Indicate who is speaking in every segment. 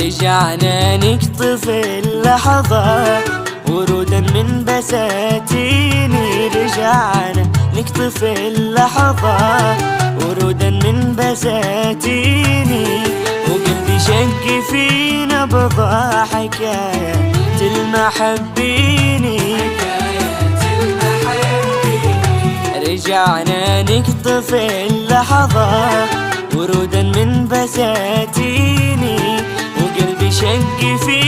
Speaker 1: رجعنا نقطف اللحظة ورودا من بساتيني. رجعنا نقطف اللحظة ورودا من بساتيني. وقلبي شق في نبضة حكاية المحبيني. رجعنا نقطف اللحظة ورودا من بساتيني. وقلبي شق في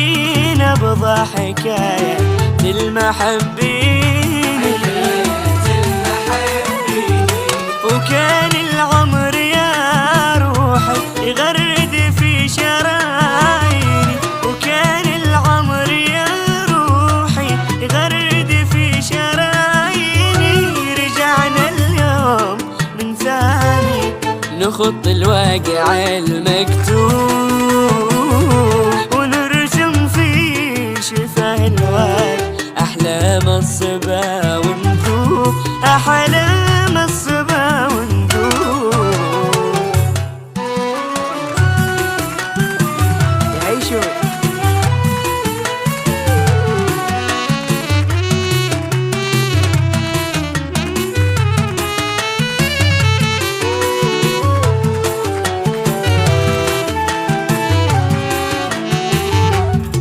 Speaker 1: نبضة حكاية المحبيني. وكان العمر يا روحي يغرد في شراييني. وكان العمر يا روحي يغرد في شراييني. رجعنا اليوم من ثاني نخط الواقع المكتوب ونرسم في شفاه الواد أحلام الصبا وندوب. أحلام الصبا وندوب. يعيشوا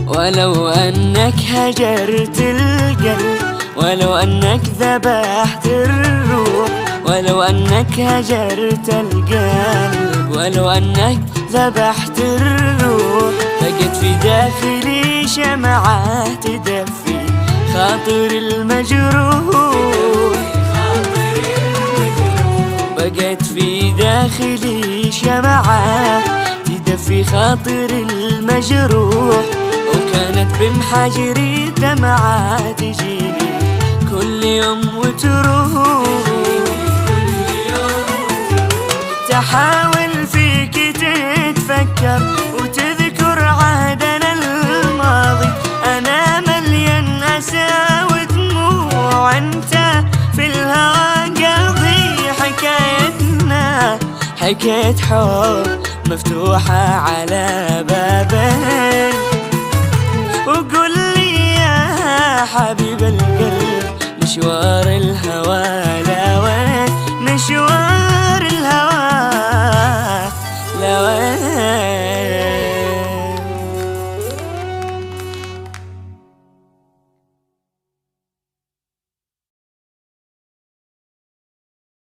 Speaker 1: ولو أنك هجرت القلب، ولو أنك ذبحت الروح، ولو أنك هجرت القلب، ولو أنك ذبحت الروح. بقت في داخلي شمعة تدفي خاطر المجروح. بقت في داخلي شمعة تدفي خاطر المجروح. وكانت بمحاجري دمعة تجيني كل يوم وتروح. تحاول فيك تتفكر وتذكر عهدنا الماضي. أنا مليان أسى ودموع، أنت في الهوى قاضي. حكايتنا حكاية حب مفتوحة على بابين. وقل لي يا حبيب القلب مشوار الهوى لوين؟ مشوار الهوى لوين؟